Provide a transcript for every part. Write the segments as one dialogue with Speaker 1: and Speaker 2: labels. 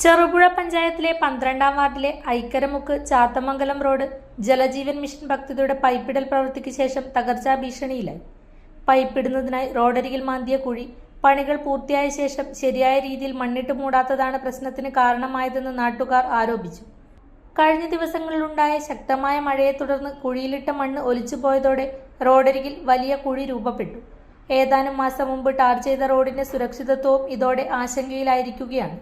Speaker 1: ചെറുപുഴ പഞ്ചായത്തിലെ 12-ാം വാർഡിലെ ഐക്കരമുക്ക് Chathamangalam road Jal Jeevan mission പദ്ധതിയുടെ പൈപ്പിടൽ പ്രവൃത്തിക്ക് ശേഷം തകർച്ചാ ഭീഷണിയിലായി. പൈപ്പിടുന്നതിനായി റോഡരികിൽ മാന്തിയ കുഴി പണികൾ പൂർത്തിയായ ശേഷം ശരിയായ രീതിയിൽ മണ്ണിട്ട് മൂടാത്തതാണ് പ്രശ്നത്തിന് കാരണമായതെന്ന് നാട്ടുകാർ ആരോപിച്ചു. കഴിഞ്ഞ ദിവസങ്ങളിലുണ്ടായ ശക്തമായ മഴയെ തുടർന്ന് കുഴിയിലിട്ട മണ്ണ് ഒലിച്ചുപോയതോടെ റോഡരികിൽ വലിയ കുഴി രൂപപ്പെട്ടു. ഏതാനും മാസം മുമ്പ് ടാർ ചെയ്ത റോഡിന്റെ സുരക്ഷിതത്വവും ഇതോടെ ആശങ്കയിലായിരിക്കുകയാണ്.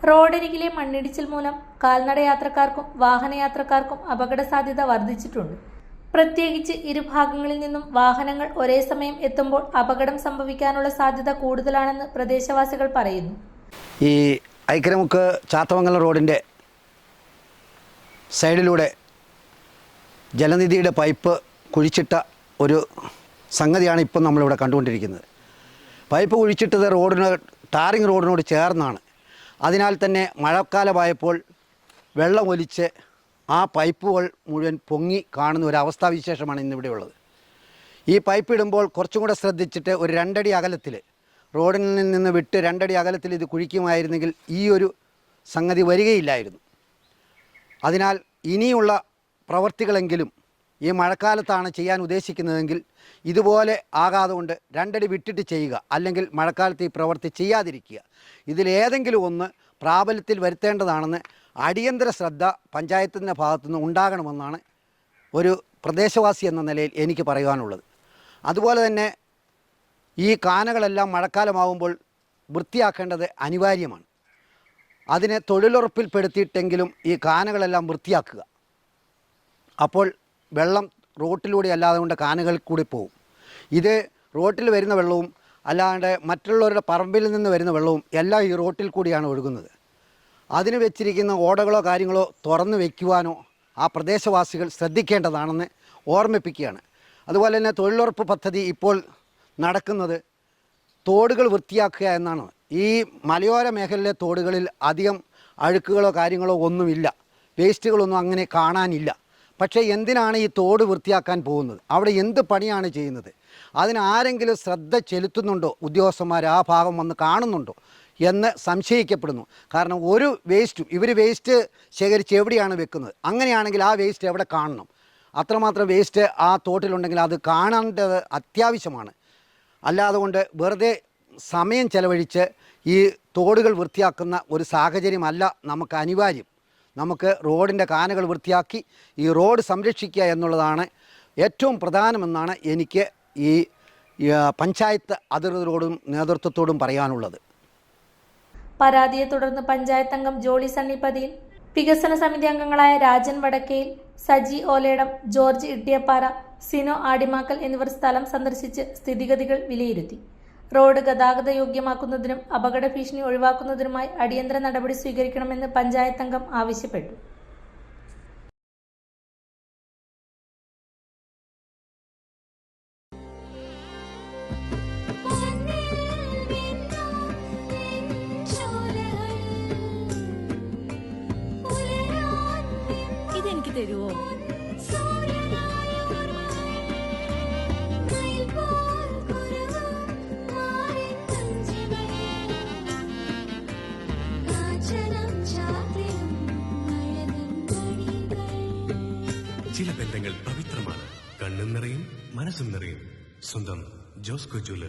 Speaker 1: റോഡരികിലെ മണ്ണിടിച്ചിൽ മൂലം കാൽനടയാത്രക്കാർക്കും വാഹനയാത്രക്കാർക്കും അപകട സാധ്യത വർദ്ധിച്ചിട്ടുണ്ട്. പ്രത്യേകിച്ച് ഇരുഭാഗങ്ങളിൽ നിന്നും വാഹനങ്ങൾ ഒരേ സമയം എത്തുമ്പോൾ അപകടം സംഭവിക്കാനുള്ള സാധ്യത കൂടുതലാണെന്ന് പ്രദേശവാസികൾ പറയുന്നു.
Speaker 2: ഈ ഐക്കരമുക്ക് ചാത്തമംഗലം റോഡിൻ്റെ സൈഡിലൂടെ ജലനിധിയുടെ പൈപ്പ് കുഴിച്ചിട്ട ഒരു സംഗതിയാണ് ഇപ്പം നമ്മളിവിടെ കണ്ടുകൊണ്ടിരിക്കുന്നത്. പൈപ്പ് കുഴിച്ചിട്ടത് ടാറിങ് റോഡിനോട് ചേർന്നാണ്. അതിനാൽ തന്നെ മഴക്കാലമായപ്പോൾ വെള്ളം ഒലിച്ച് ആ പൈപ്പുകൾ മുഴുവൻ പൊങ്ങി കാണുന്ന ഒരു അവസ്ഥാവിശേഷമാണ് ഇന്നിവിടെയുള്ളത്. ഈ പൈപ്പ് ഇടുമ്പോൾ കുറച്ചും കൂടെ ശ്രദ്ധിച്ചിട്ട് ഒരു 2 അടി അകലത്തിൽ റോഡിൽ നിന്ന് വിട്ട് 2 അടി അകലത്തിൽ ഇത് കുഴിക്കുമായിരുന്നെങ്കിൽ ഈ ഒരു സംഗതി വരികയില്ലായിരുന്നു. അതിനാൽ ഇനിയുള്ള പ്രവർത്തികളെങ്കിലും ഈ മഴക്കാലത്താണ് ചെയ്യാൻ ഉദ്ദേശിക്കുന്നതെങ്കിൽ ഇതുപോലെ ആകാതെ കൊണ്ട് 2 അടി വിട്ടിട്ട് ചെയ്യുക, അല്ലെങ്കിൽ മഴക്കാലത്ത് ഈ പ്രവൃത്തി ചെയ്യാതിരിക്കുക. ഇതിലേതെങ്കിലും ഒന്ന് പ്രാബല്യത്തിൽ വരുത്തേണ്ടതാണെന്ന് അടിയന്തര ശ്രദ്ധ പഞ്ചായത്തിൻ്റെ ഭാഗത്തുനിന്ന് ഉണ്ടാകണമെന്നാണ് ഒരു പ്രദേശവാസി എന്ന നിലയിൽ എനിക്ക് പറയുവാനുള്ളത്. അതുപോലെ തന്നെ ഈ കാനകളെല്ലാം മഴക്കാലമാകുമ്പോൾ വൃത്തിയാക്കേണ്ടത് അനിവാര്യമാണ്. അതിനെ തൊഴിലുറപ്പിൽപ്പെടുത്തിയിട്ടെങ്കിലും ഈ കാനകളെല്ലാം വൃത്തിയാക്കുക. അപ്പോൾ വെള്ളം റോട്ടിലൂടെ അല്ലാതെ കൊണ്ട് കാനകളിൽ കൂടി പോകും. ഇത് റോട്ടിൽ വരുന്ന വെള്ളവും അല്ലാണ്ട് മറ്റുള്ളവരുടെ പറമ്പിൽ നിന്ന് വരുന്ന വെള്ളവും എല്ലാം ഈ റോട്ടിൽ കൂടിയാണ് ഒഴുകുന്നത്. അതിന് വെച്ചിരിക്കുന്ന ഓടകളോ കാര്യങ്ങളോ തുറന്നു വയ്ക്കുവാനോ ആ പ്രദേശവാസികൾ ശ്രദ്ധിക്കേണ്ടതാണെന്ന് ഓർമ്മിപ്പിക്കുകയാണ്. അതുപോലെ തന്നെ തൊഴിലുറപ്പ് പദ്ധതി ഇപ്പോൾ നടക്കുന്നത് തോടുകൾ വൃത്തിയാക്കുക എന്നാണ്. ഈ മലയോര മേഖലയിലെ തോടുകളിൽ അധികം അഴുക്കുകളോ കാര്യങ്ങളോ ഒന്നുമില്ല, വേസ്റ്റുകളൊന്നും അങ്ങനെ കാണാനില്ല. പക്ഷേ എന്തിനാണ് ഈ തോട് വൃത്തിയാക്കാൻ പോകുന്നത്? അവിടെ എന്ത് പണിയാണ് ചെയ്യുന്നത്? അതിനാരെങ്കിലും ശ്രദ്ധ ചെലുത്തുന്നുണ്ടോ? ഉദ്യോഗസ്ഥന്മാർ ആ ഭാഗം വന്ന് കാണുന്നുണ്ടോ എന്ന് സംശയിക്കപ്പെടുന്നു. കാരണം ഒരു വേസ്റ്റും ഇവർ വേസ്റ്റ് ശേഖരിച്ച് എവിടെയാണ് വെക്കുന്നത്? അങ്ങനെയാണെങ്കിൽ ആ വേസ്റ്റ് എവിടെ കാണണം? അത്രമാത്രം വേസ്റ്റ് ആ തോട്ടിലുണ്ടെങ്കിൽ അത് കാണേണ്ടത് അത്യാവശ്യമാണ്. അല്ലാതെ കൊണ്ട് വെറുതെ സമയം ചെലവഴിച്ച് ഈ തോടുകൾ വൃത്തിയാക്കുന്ന ഒരു സാഹചര്യമല്ല നമുക്ക് അനിവാര്യം. നമുക്ക് റോഡിൻ്റെ കാനകൾ വൃത്തിയാക്കി ഈ റോഡ് സംരക്ഷിക്കുക എന്നുള്ളതാണ് ഏറ്റവും പ്രധാനമെന്നാണ് എനിക്ക് ഈ പഞ്ചായത്ത് അധികൃതരോടും നേതൃത്വത്തോടും പറയാനുള്ളത്.
Speaker 1: പരാതിയെ തുടർന്ന് പഞ്ചായത്ത് അംഗം ജോളി സണ്ണിപ്പതിയിൽ, വികസന സമിതി അംഗങ്ങളായ രാജൻ വടക്കയിൽ, സജി ഓലേടം, ജോർജ് ഇട്ടിയപ്പാറ, സിനോ ആടിമാക്കൽ എന്നിവർ സ്ഥലം സന്ദർശിച്ച് സ്ഥിതിഗതികൾ വിലയിരുത്തി. റോഡ് ഗതാഗത യോഗ്യമാക്കുന്നതിനും അപകട ഭീഷണി ഒഴിവാക്കുന്നതിനുമായി അടിയന്തര നടപടി സ്വീകരിക്കണമെന്ന് പഞ്ചായത്ത് അംഗം ആവശ്യപ്പെട്ടു.
Speaker 3: ഇതെനിക്ക് തരുമോ?
Speaker 4: ചില ബന്ധങ്ങൾ പവിത്രമാണ്. കണ്ണും നിറയും മനസ്സും നിറയും. സ്വന്തം ജോസ്കോ ജ്വല്ലേഴ്സ്.